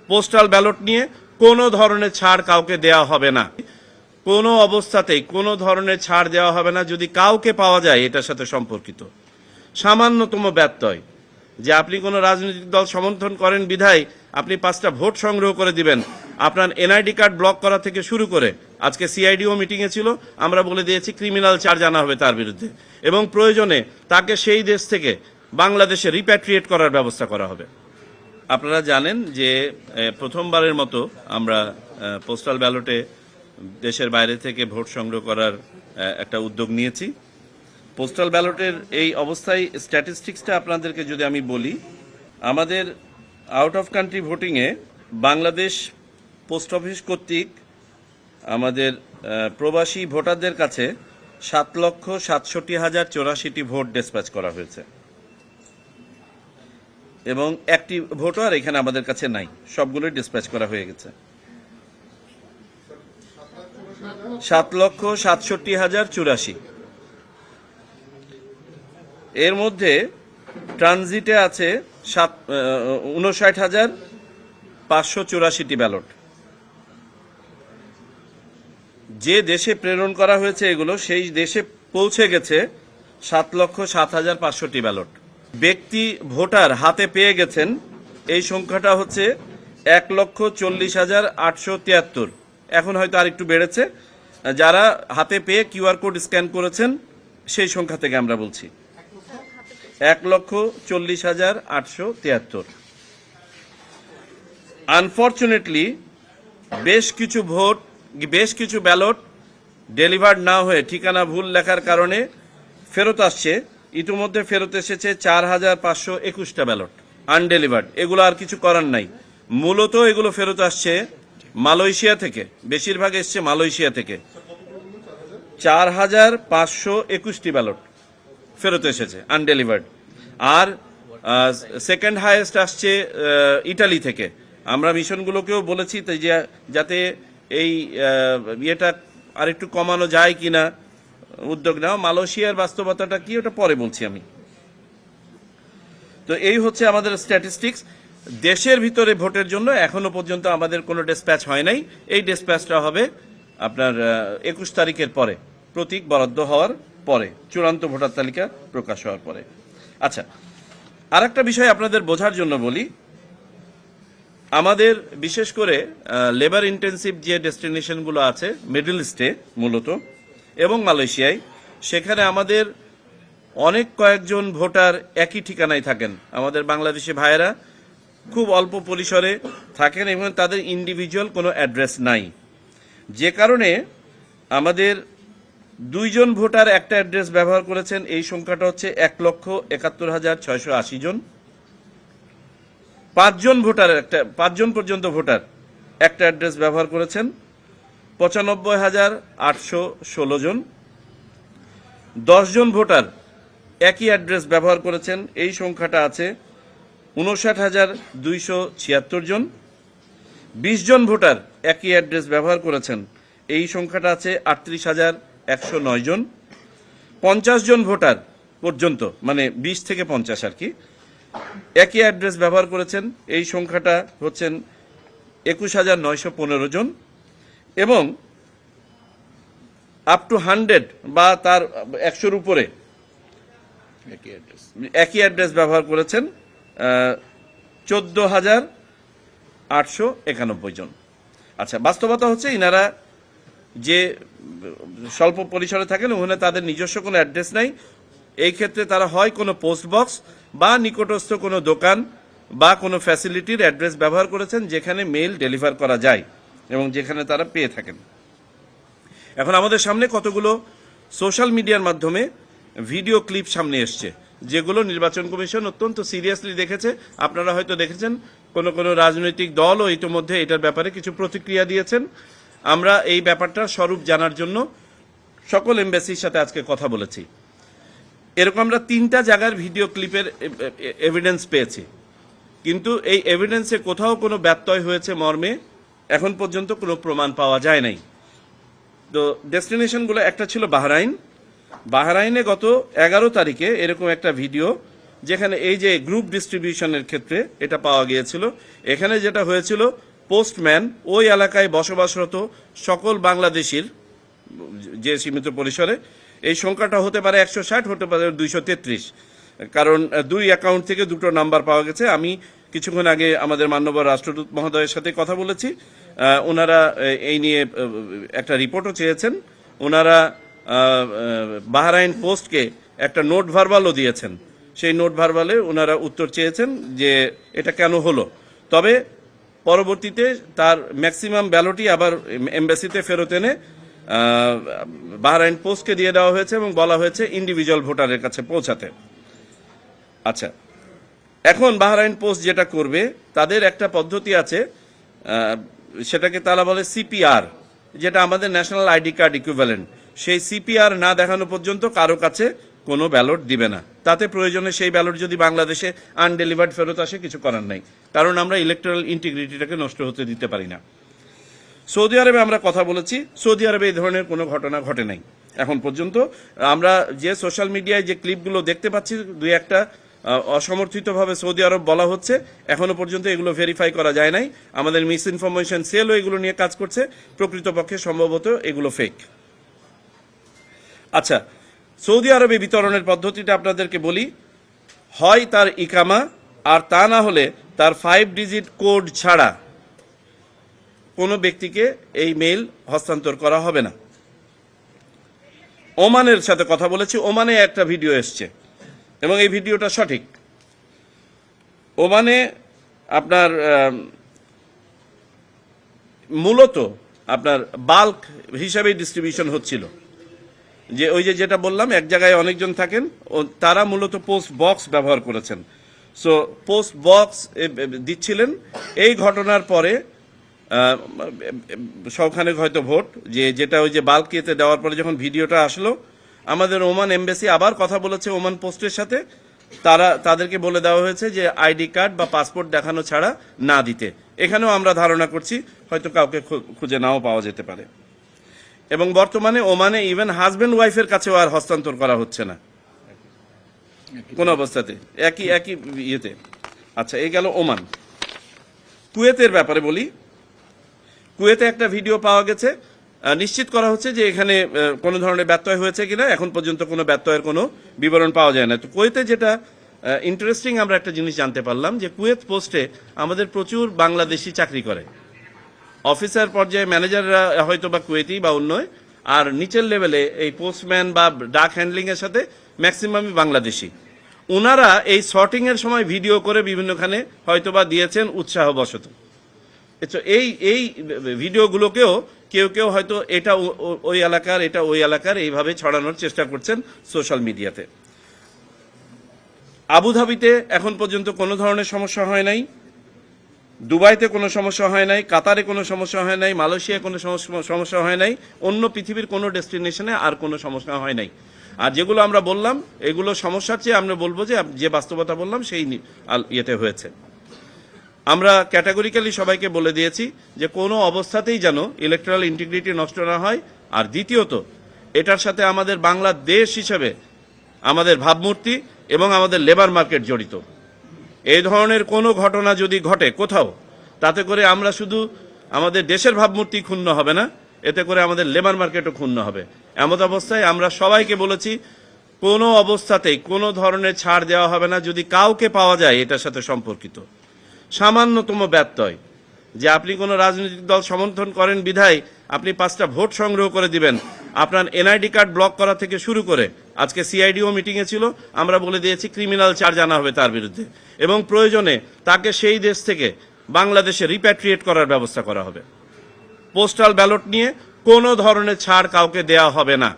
Postal ballot নিয়ে কোনো ধরনের ছাড় কাউকে দেওয়া হবে না, কোনো অবস্থাতেই কোনো ধরনের ছাড় দেওয়া হবে না। যদি কাউকে পাওয়া যায় এটার সাথে সম্পর্কিত সামান্যতম ব্যত্যয়, যে আপনি কোনো রাজনৈতিক দল সমর্থন করেন বিধায় আপনি 5টা ভোট সংগ্রহ করে দিবেন, আপনার এনআইডি কার্ড ব্লক করা থেকে শুরু করে, আজকে সিআইডিও মিটিংয়ে ছিল, আমরা বলে দিয়েছি ক্রিমিনাল চার্জ আনা হবে তার বিরুদ্ধে, এবং প্রয়োজনে তাকে সেই দেশ থেকে বাংলাদেশে রিপ্যাট্রিয়েট করার ব্যবস্থা করা হবে। আপনারা জানেন যে প্রথমবারের মতো আমরা পোস্টাল ব্যালটে দেশের বাইরে থেকে ভোট সংগ্রহ করার একটা উদ্যোগ নিয়েছি। পোস্টাল ব্যালটের এই অবস্থায় স্ট্যাটিস্টিক্সটা আপনাদেরকে যদি আমি বলি, আমাদের আউট অফ কান্ট্রি ভোটিংয়ে বাংলাদেশ পোস্ট অফিস কর্তৃক আমাদের প্রবাসী ভোটারদের কাছে 7,67,084টি ভোট ডিসপ্যাচ করা হয়েছে, এবং একটি ভোটও আর এখানে আমাদের কাছে নাই, সবগুলোই ডিসপ্যাচ করা হয়ে গেছে। 7,67,084। এর মধ্যে ট্রানজিটে আছে 59,584টি ব্যালট। যে দেশে প্রেরণ করা হয়েছে এগুলো, সেই দেশে পৌঁছে গেছে 7,07,500টি ব্যালট। ব্যক্তি ভোটার হাতে পেয়ে গেছেন এই সংখ্যাটা হচ্ছে 1,40,873। এখন হয়তো আর একটু বেড়েছে, যারা হাতে পেয়ে কিউআর কোড স্ক্যান করেছেন সেই সংখ্যা থেকে আমরা বলছি 1,40,873। আনফরচুনেটলি বেশ কিছু ব্যালট ডেলিভার্ড না হয়ে ঠিকানা ভুল লেখার কারণে ফেরত আসছে। ইতিমধ্যে ফেরত এসেছে 4,521টা ব্যালট আনডেলিভার্ড। এগুলো আর কিছু করার নাই। মূলত এগুলো ফেরত আসছে মালয়েশিয়া থেকে, বেশিরভাগ এসছে মালয়েশিয়া থেকে। 4,521টি ব্যালট ফেরত এসেছে আনডেলিভার্ড। আর সেকেন্ড হাইয়েস্ট আসছে ইটালি থেকে। আমরা মিশনগুলোকেও বলেছি যাতে এই ইয়েটা আরেকটু কমানো যায় কিনা উদ্যোগ নেওয়া। মালয়েশিয়ার বাস্তবতাটা কি ওটা পরে বলছি আমি। তো এই হচ্ছে আমাদের স্ট্যাটিস্টিক্স। দেশের ভিতরে ভোটের জন্য এখনো পর্যন্ত আমাদের কোনো ডিসপ্যাচ হয় নাই। এই ডিসপ্যাচটা হবে আপনার 21 তারিখের পরে, প্রতীক বরাদ্দ হওয়ার পরে, চূড়ান্ত ভোটার তালিকা প্রকাশ হওয়ার পরে। আচ্ছা, আর একটা বিষয় আপনাদের বোঝার জন্য বলি, আমাদের বিশেষ করে লেবার ইন্টেন্সিভ যে ডেস্টিনেশনগুলো আছে মিডল ইস্টে মূলত এবং মালয়েশিয়ায়, সেখানে আমাদের অনেক কয়েকজন ভোটার একই ঠিকানায় থাকেন। আমাদের বাংলাদেশি ভাইয়েরা খুব অল্প পরিসরে থাকেন এবং তাদের ইন্ডিভিজুয়াল কোনো অ্যাড্রেস নাই, যে কারণে আমাদের 2 জন ভোটার একটা অ্যাড্রেস ব্যবহার করেছেন। এই সংখ্যাটা হচ্ছে 1,71,680 জন। 5 জন পর্যন্ত ভোটার একটা অ্যাড্রেস ব্যবহার করেছেন 95,816 জন। 10 জন ভোটার একই অ্যাড্রেস ব্যবহার করেছেন, এই সংখ্যাটা আছে 59,276 জন। 20 জন ভোটার একই অ্যাড্রেস ব্যবহার করেছেন, এই সংখ্যাটা আছে 38,109 জন। 50 জন ভোটার পর্যন্ত, মানে 20 থেকে 50 আর কি, একই অ্যাড্রেস ব্যবহার করেছেন, এই সংখ্যাটা হচ্ছেন 21,915 জন। এবং আপ টু 100 বা তার 100-র উপরে একই অ্যাড্রেস ব্যবহার করেছেন 14,891 জন। আচ্ছা, বাস্তবতা হচ্ছে ইনারা যে স্বল্প পরিসরে থাকেন ওখানে তাদের নিজস্ব কোনো অ্যাড্রেস নাই। এই ক্ষেত্রে তারা হয় কোনো পোস্ট বক্স বা নিকটস্থ কোনো দোকান বা কোনো ফ্যাসিলিটির অ্যাড্রেস ব্যবহার করেছেন যেখানে মেইল ডেলিভার করা যায় এবং যেখানে তারা পেয়ে থাকেন। এখন আমাদের সামনে কতগুলো সোশ্যাল মিডিয়ার মাধ্যমে ভিডিও ক্লিপ সামনে এসছে, যেগুলো নির্বাচন কমিশন অত্যন্ত সিরিয়াসলি দেখেছে। আপনারা হয়তো দেখেছেন কোনো রাজনৈতিক দলও ইতিমধ্যে এটার ব্যাপারে কিছু প্রতিক্রিয়া দিয়েছেন। আমরা এই ব্যাপারটা স্বরূপ জানার জন্য সকল এমবাসির সাথে আজকে কথা বলেছি। এরকম আমরা 3টা জায়গার ভিডিও ক্লিপের এভিডেন্স পেয়েছি, কিন্তু এই এভিডেন্সে কোথাও কোনো ব্যত্যয় হয়েছে মর্মে এখন পর্যন্ত কোনো প্রমাণ পাওয়া যায় নাই। তো ডেস্টিনেশনগুলো একটা ছিল বাহরাইনে গত 11 তারিখে এরকম একটা ভিডিও, যেখানে এই যে গ্রুপ ডিস্ট্রিবিউশনের ক্ষেত্রে এটা পাওয়া গিয়েছিল। এখানে যেটা হয়েছিল, পোস্টম্যান ওই এলাকায় বসবাসরত সকল বাংলাদেশির যে সীমিত পরিসরে, এই সংখ্যাটা হতে পারে 160, হতে পারে 233, কারণ দুই অ্যাকাউন্ট থেকে দুটো নাম্বার পাওয়া গেছে। আমি কিছুক্ষণ আগে আমাদের মাননীয় রাষ্ট্রদূত মহোদয়ের সাথে কথা বলেছি, ওনারা এই নিয়ে একটা রিপোর্টও চেয়েছেন। ওনারা বাহরাইন পোস্টকে একটা নোট ভার্বালও দিয়েছেন। সেই নোট ভার্বালে ওনারা উত্তর চেয়েছেন যে এটা কেন হলো। তবে পরবর্তীতে তার ম্যাক্সিমাম ব্যালটই আবার এমবাসিতে ফেরত এনে বাহরাইন পোস্টকে দিয়ে দেওয়া হয়েছে এবং বলা হয়েছে ইন্ডিভিজুয়াল ভোটারের কাছে পৌঁছাতে। আচ্ছা, এখন বাহরাইন পোস্ট যেটা করবে, তাদের একটা পদ্ধতি আছে, সেটাকে তারা বলে সিপিআর, যেটা আমাদের ন্যাশনাল আইডি কার্ড ইকুইভ্যালেন্ট। সেই সিপিআর না দেখানো পর্যন্ত কারো কাছে কোনো ব্যালট দিবে না। তাতে প্রয়োজনে সেই ব্যালট যদি বাংলাদেশে আনডেলিভার্ড ফেরত আসে, কিছু করার নাই, কারণ আমরা ইলেকট্রাল ইন্টিগ্রিটিটাকে নষ্ট হতে দিতে পারি না। সৌদি আরবে আমরা কথা বলেছি, সৌদি আরবে এই ধরনের কোনো ঘটনা ঘটে নাই এখন পর্যন্ত। আমরা যে সোশ্যাল মিডিয়ায় যে ক্লিপগুলো দেখতে পাচ্ছি, দুই একটা অসমর্থিতভাবে সৌদি আরব বলা হচ্ছে, এখনো পর্যন্ত এগুলো ভেরিফাই করা যায় নাই। আমাদের মিস ইনফরমেশন সেলও এগুলো নিয়ে কাজ করছে, প্রকৃতপক্ষে সম্ভবত এগুলো ফেক। আচ্ছা, সৌদি আরবে বিতরণের পদ্ধতিটা আপনাদেরকে বলি। হয় তার ইকামা, আর তা না হলে তার 5 ডিজিট কোড ছাড়া কোনো ব্যক্তিকে এই মেইল হস্তান্তর করা হবে না। ওমানের সাথে কথা বলেছি, ওমানে একটা ভিডিও এসছে এবং এই ভিডিওটা সঠিক। ওমানে আপনার মূলত আপনার বাল্ক হিসাবে ডিস্ট্রিবিউশন হচ্ছিল, যে ওই যেটা বললাম, এক জায়গায় অনেকজন থাকেন, তারা মূলত পোস্ট বক্স ব্যবহার করেছেন। সো পোস্ট বক্স দিচ্ছিলেন। এই ঘটনার পরে সবখানে হয়তো ভোট, যেটা ওই যে বাল্ক ইয়েতে দেওয়ার পরে যখন ভিডিওটা আসলো, আমাদের ওমান এমবাসি আবার কথা বলেছে ওমান পোস্টের সাথে। তাদেরকে বলে দেওয়া হয়েছে যে আইডি কার্ড বা পাসপোর্ট দেখানো ছাড়া না দিতে। এখানেও আমরা ধারণা করছি হয়তো কাউকে খুঁজে নাও পাওয়া যেতে পারে। এবং বর্তমানে ওমানে ইভেন হাজব্যান্ড ওয়াইফের কাছেও আর হস্তান্তর করা হচ্ছে না কোন অবস্থাতে, একই ইয়েতে। আচ্ছা, এই গেল ওমান। কুয়েতের ব্যাপারে বলি। কুয়েতে একটা ভিডিও পাওয়া গেছে, নিশ্চিত করা হচ্ছে যে এখানে কোনো ধরনের ব্যত্যয় হয়েছে কিনা। এখন পর্যন্ত কোনো ব্যত্যয়ের কোনো বিবরণ পাওয়া যায় না। তো কুয়েতে যেটা ইন্টারেস্টিং, আমরা একটা জিনিস জানতে পারলাম যে কুয়েত পোস্টে আমাদের প্রচুর বাংলাদেশি চাকরি করে। অফিসার পর্যায়ে ম্যানেজাররা হয়তো বা কুয়েতি বা অন্য, আর নিচের লেভেলে এই পোস্টম্যান বা ডাক হ্যান্ডলিং এর সাথে ম্যাক্সিমামই বাংলাদেশি। ওনারা এই সর্টিং এর সময় ভিডিও করে বিভিন্নখানে হয়তো বা দিয়েছেন উৎসাহবশত। এই ভিডিওগুলোকেও কেউ হয়তো এটা ওই এলাকার, এটা ওই এলাকার, এইভাবে ছড়ানোর চেষ্টা করছেন সোশ্যাল মিডিয়াতে। আবুধাবিতে এখন পর্যন্ত কোনো ধরনের সমস্যা হয় নাই, দুবাইতে কোনো সমস্যা হয় নাই, কাতারে কোনো সমস্যা হয় নাই, মালয়েশিয়ায় কোনো সমস্যা হয় নাই, অন্য পৃথিবীর কোনো ডেস্টিনেশনে আর কোনো সমস্যা হয় নাই। আর যেগুলো আমরা বললাম, এগুলো সমস্যার চেয়ে আমরা বলবো যে বাস্তবতা বললাম সেই ইয়েতে হয়েছে। আমরা ক্যাটাগরিক্যালি সবাইকে বলে দিয়েছি যে কোনো অবস্থাতেই যেন ইলেকট্রাল ইন্টিগ্রিটি নষ্ট না হয়। আর দ্বিতীয়ত, এটার সাথে আমাদের বাংলাদেশ হিসেবে আমাদের ভাবমূর্তি এবং আমাদের লেবার মার্কেট জড়িত। এই ধরনের কোনো ঘটনা যদি ঘটে কোথাও, তাতে করে আমরা শুধু আমাদের দেশের ভাবমূর্তি ক্ষুণ্ণ হবে না, এতে করে আমাদের লেবার মার্কেটও ক্ষুণ্ণ হবে। এমত অবস্থায় আমরা সবাইকে বলেছি, কোনো অবস্থাতেই কোনো ধরনের ছাড় দেওয়া হবে না যদি কাউকে পাওয়া যায় এটার সাথে সম্পর্কিত। সামান্যতম ব্যত্যয়, যে আপনি কোনো রাজনৈতিক দল সমর্থন করেন বিধায় আপনি 5টা ভোট সংগ্রহ করে দিবেন, আপনার এনআইডি কার্ড ব্লক করা থেকে শুরু করে, আজকে সিআইডিও মিটিংয়ে ছিল, আমরা বলে দিয়েছি ক্রিমিনাল চার্জ আনা হবে তার বিরুদ্ধে, এবং প্রয়োজনে তাকে সেই দেশ থেকে বাংলাদেশে রিপ্যাট্রিয়েট করার ব্যবস্থা করা হবে। পোস্টাল ব্যালট নিয়ে কোনো ধরনের ছাড় কাউকে দেয়া হবে না।